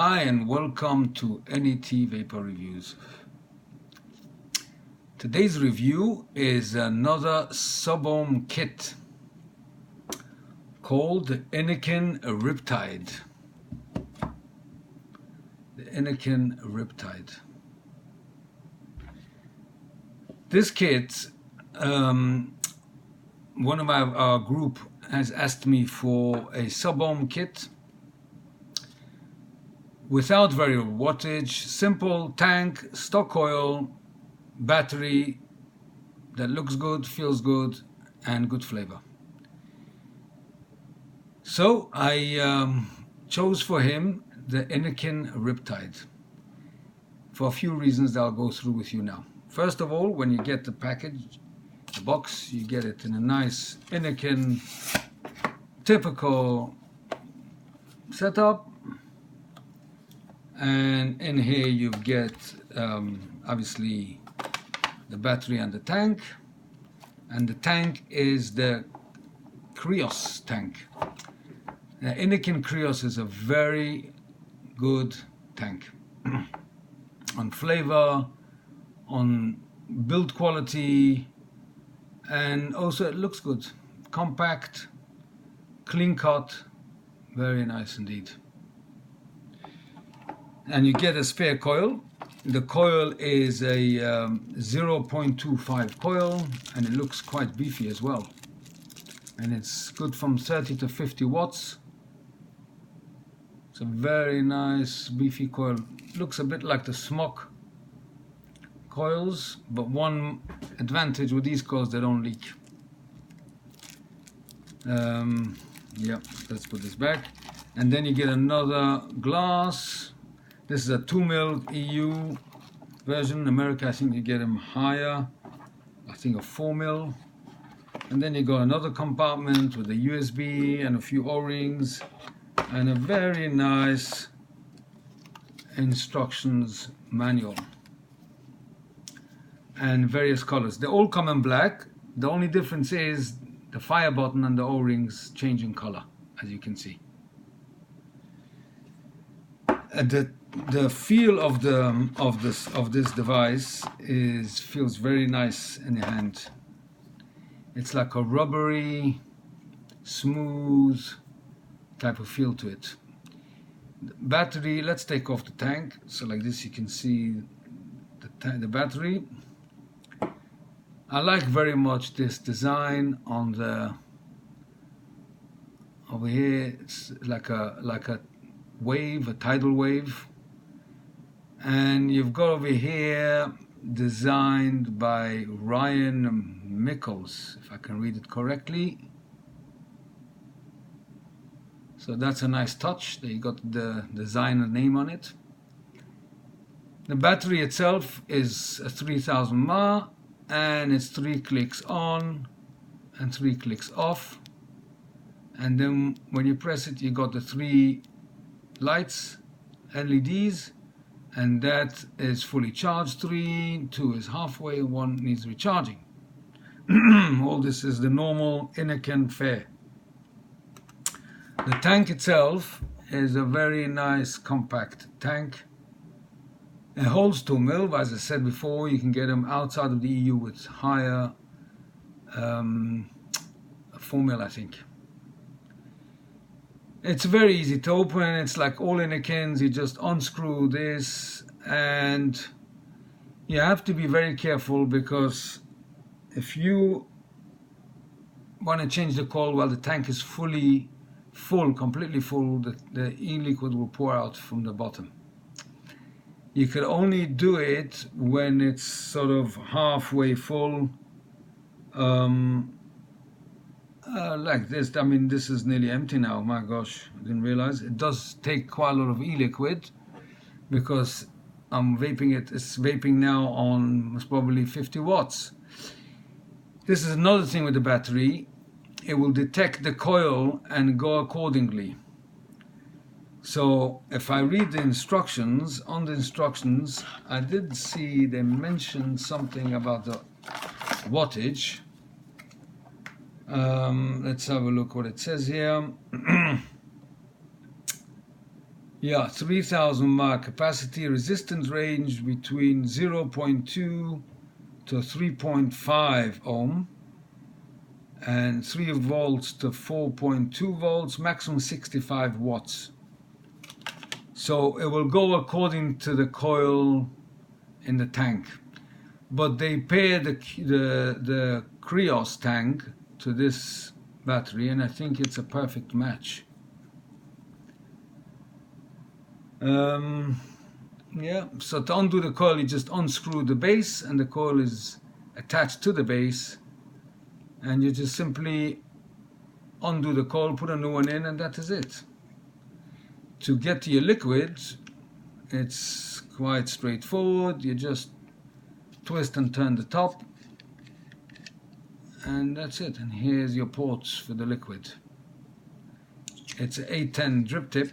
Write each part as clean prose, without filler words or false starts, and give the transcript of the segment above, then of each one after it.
Hi and welcome to NET Vapor Reviews. Today's review is another sub-ohm kit called the Innokin RipTide. The Innokin RipTide. This kit, one of our group has asked me for a sub-ohm kit without variable wattage, simple tank, stock coil, battery that looks good, feels good, and good flavor. So I chose for him the Innokin RipTide for a few reasons that I'll go through with you now. First of all, when you get the package, the box, you get it in a nice Innokin typical setup. And in here you get obviously the battery and the tank, and the tank is the Crios tank. The Innokin Crios is a very good tank on flavor, on build quality, and also it looks good, compact, clean cut, very nice indeed. And you get a spare coil. The coil is a 0.25 coil, and it looks quite beefy as well. And it's good from 30 to 50 watts. It's a very nice beefy coil. Looks a bit like the smoke coils, but one advantage with these coils, they don't leak. Yeah, let's put this back. And then you get another glass. This is a 2mm EU version. In America, I think you get them higher. I think a 4mm. And then you got another compartment with a USB and a few O-rings and a very nice instructions manual and various colors. They all come in black. The only difference is the fire button and the O-rings change in color, as you can see. The feel of this device feels very nice in the hand. It's like a rubbery, smooth type of feel to it. The battery, let's take off the tank. So like this you can see the battery. I like very much this design on the over here. It's like a wave, a tidal wave. And you've got over here designed by Ryan Mickles, if I can read it correctly. So that's a nice touch. There you got the designer name on it. The battery itself is a 3000 mAh, and it's 3 clicks on and 3 clicks off. And then when you press it, you got the 3 lights, LEDs, and that is fully charged. 3, 2 is halfway, 1 needs recharging. All this is the normal Innokin fare. The tank itself is a very nice compact tank. It holds 2mm, but as I said before, you can get them outside of the EU with higher 4mm, I think. It's very easy to open. It's like all Innokins. You just unscrew this, and you have to be very careful, because if you want to change the coil while the tank is fully full, completely full, the e-liquid will pour out from the bottom. You could only do it when it's sort of halfway full. Like this. I mean, this is nearly empty now. My gosh, I didn't realize. It does take quite a lot of e-liquid, because I'm vaping it. It's vaping now on most probably 50 watts. This is another thing with the battery. It will detect the coil and go accordingly. So if I read the instructions, on the instructions, I did see they mentioned something about the wattage. Let's have a look what it says here. Yeah, 3000 mAh capacity, resistance range between 0.2 to 3.5 ohm, and 3 volts to 4.2 volts, maximum 65 watts. So it will go according to the coil in the tank. But they pair the Crios tank to this battery, and I think it's a perfect match. Yeah, so to undo the coil, you just unscrew the base, and the coil is attached to the base, and you just simply undo the coil, put a new one in, and that is it. To get to your liquid, it's quite straightforward. You just twist and turn the top, and that's it. And here's your ports for the liquid. It's an 810 drip tip.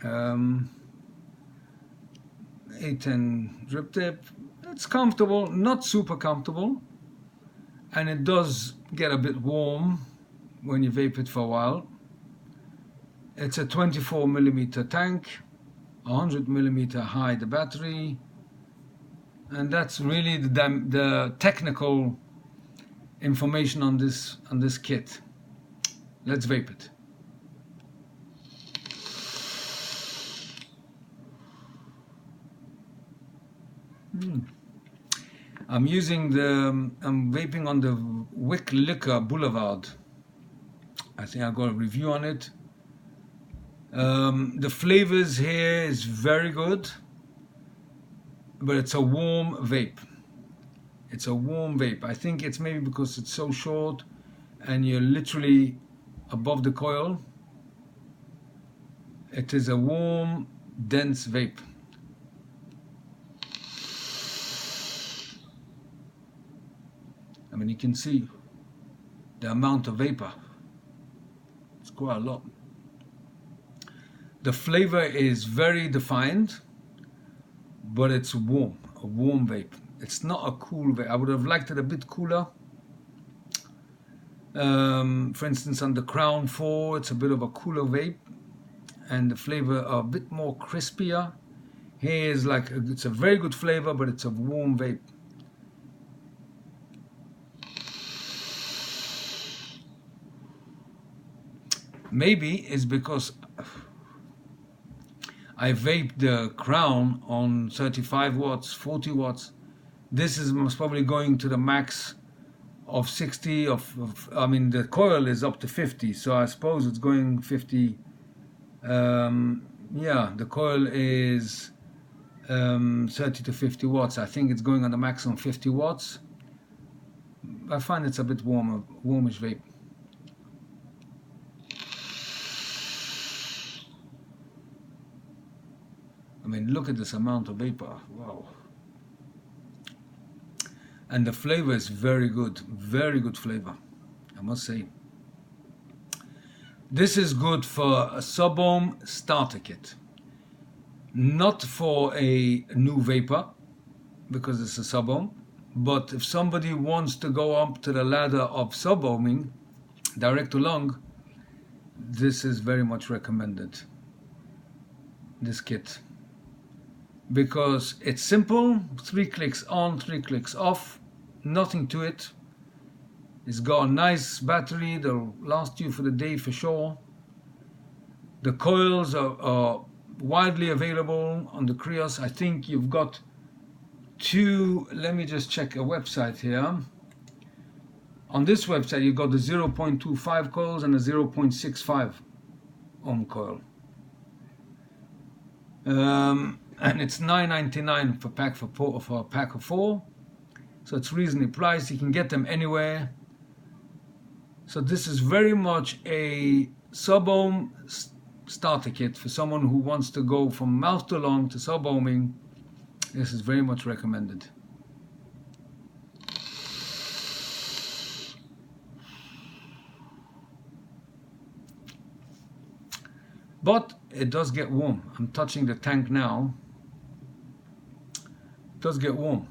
810 drip tip. It's comfortable, not super comfortable, and it does get a bit warm when you vape it for a while. It's a 24mm tank, 100mm high the battery, and that's really the technical information on this kit. Let's vape it. I'm vaping on the Wick Liquor Boulevard. I think I got a review on it. The flavors here is very good, but it's a warm vape. It's a warm vape. I think it's maybe because it's so short and you're literally above the coil. It is a warm, dense vape. I mean, you can see the amount of vapor. It's quite a lot. The flavor is very defined, but it's warm, a warm vape. It's not a cool vape. I would have liked it a bit cooler. For instance, on the Crown 4, it's a bit of a cooler vape, and the flavor a bit more crispier. Here is like, it's a very good flavor, but it's a warm vape. Maybe it's because I vaped the Crown on 35 watts, 40 watts. This is most probably going to the max of 60 I mean, the coil is up to 50, so I suppose it's going 50. Yeah, the coil is 30 to 50 watts. I think it's going on the maximum 50 watts. I find it's a bit warmer, warmish vape. I mean, look at this amount of vapor. Wow. And the flavor is very good flavor, I must say. This is good for a sub-ohm starter kit, not for a new vapor because it's a sub-ohm, but if somebody wants to go up to the ladder of sub-ohming direct to lung, this is very much recommended, this kit, because it's simple, 3 clicks on, 3 clicks off, nothing to it. It's got a nice battery that'll last you for the day for sure. The coils are widely available on the Crios. I think you've got 2, let me just check a website here. On this website you've got the 0.25 coils and the 0.65 ohm coil. And it's $9.99 for a pack of 4. So it's reasonably priced. You can get them anywhere. So this is very much a sub-ohm starter kit for someone who wants to go from mouth to lung to sub-ohming. This is very much recommended. But it does get warm. I'm touching the tank now. It does get warm.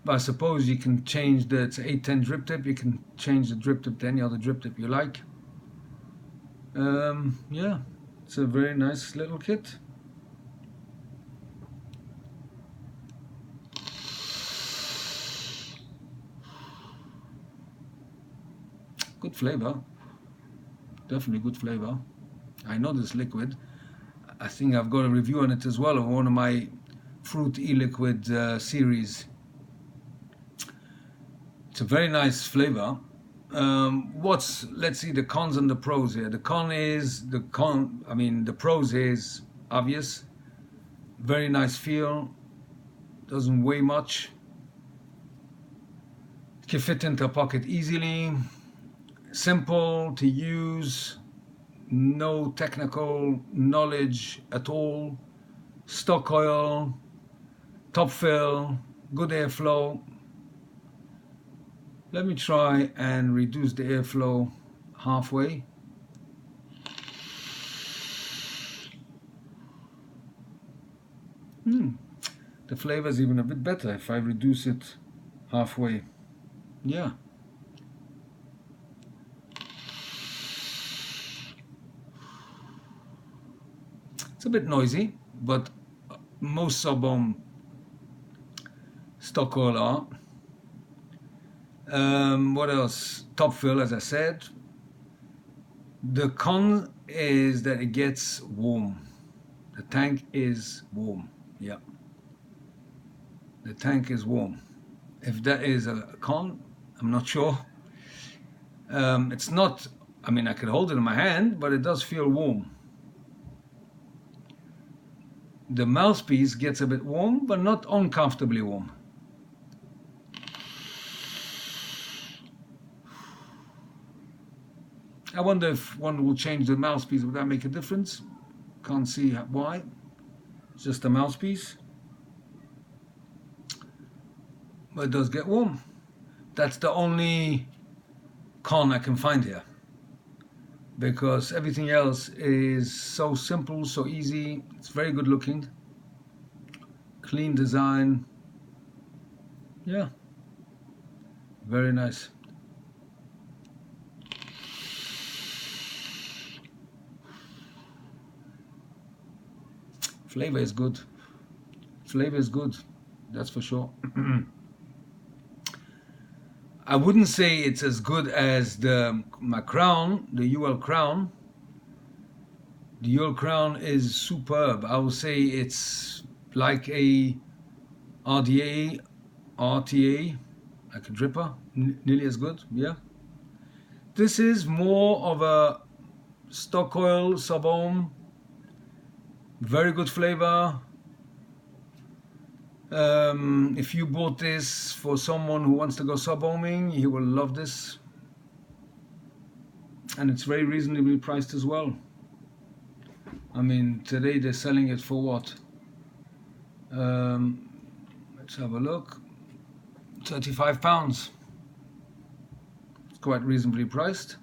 But I suppose you can change it's 810 drip tip. You can change the drip tip to any other drip tip you like. Yeah, It's a very nice little kit. Good flavor, definitely good flavor. I know this liquid. I think I've got a review on it as well of one of my fruit e-liquid series. It's a very nice flavor. Let's see the cons and the pros here. The pros is obvious. Very nice feel, doesn't weigh much. Can fit into a pocket easily. Simple to use, no technical knowledge at all. Stock coil, top fill, good airflow. Let me try and reduce the airflow halfway. The flavor is even a bit better if I reduce it halfway. Yeah. It's a bit noisy, but most sub-ohm stock coil are. What else? Top fill, as I said. The con is that it gets warm. The tank is warm. Yeah. The tank is warm. If that is a con, I'm not sure. It's not, I mean, I can hold it in my hand, but it does feel warm. The mouthpiece gets a bit warm, but not uncomfortably warm. I wonder if one will change the mouthpiece. Would that make a difference? Can't see why. It's just a mouthpiece. But it does get warm. That's the only con I can find here. Because everything else is so simple, so easy. It's very good looking. Clean design. Yeah. Very nice. Flavor is good. Flavor is good. That's for sure. I wouldn't say it's as good as my Crown, the UL Crown. The UL Crown is superb. I would say it's like a RDA, RTA, like a dripper, nearly as good, yeah. This is more of a stock coil, sub-ohm, very good flavor. If you bought this for someone who wants to go sub-ohming, he will love this. And it's very reasonably priced as well. I mean, today they're selling it for what? Let's have a look. £35. It's quite reasonably priced.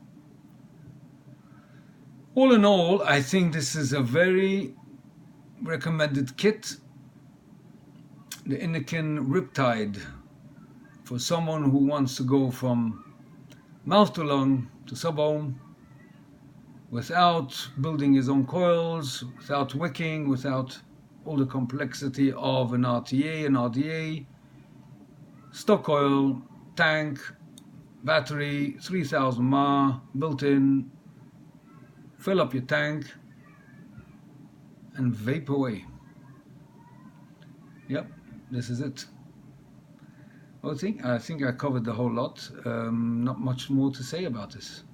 All in all, I think this is a very recommended kit. The Innokin RipTide, for someone who wants to go from mouth to lung to sub-ohm without building his own coils, without wicking, without all the complexity of an RTA, an RDA, stock coil, tank, battery, 3000 mAh, built in, fill up your tank and vape away. Yep. This is it. I think I covered the whole lot. Not much more to say about this.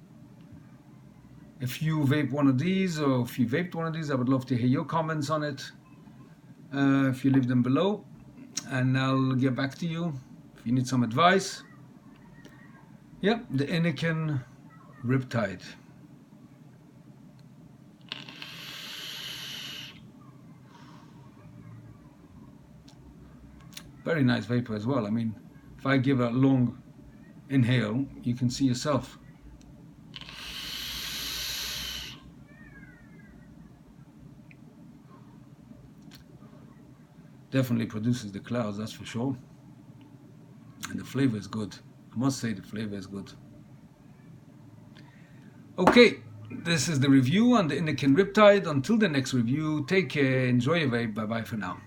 If you vape one of these, or if you vaped one of these, I would love to hear your comments on it. If you leave them below, and I'll get back to you if you need some advice. Yep, the Innokin RipTide. Very nice vapor as well. I mean, if I give a long inhale, you can see yourself. Definitely produces the clouds, that's for sure. And the flavor is good. I must say the flavor is good. Okay, This is the review on the Innokin RipTide. Until the next review, take care, enjoy your vape, bye bye for now.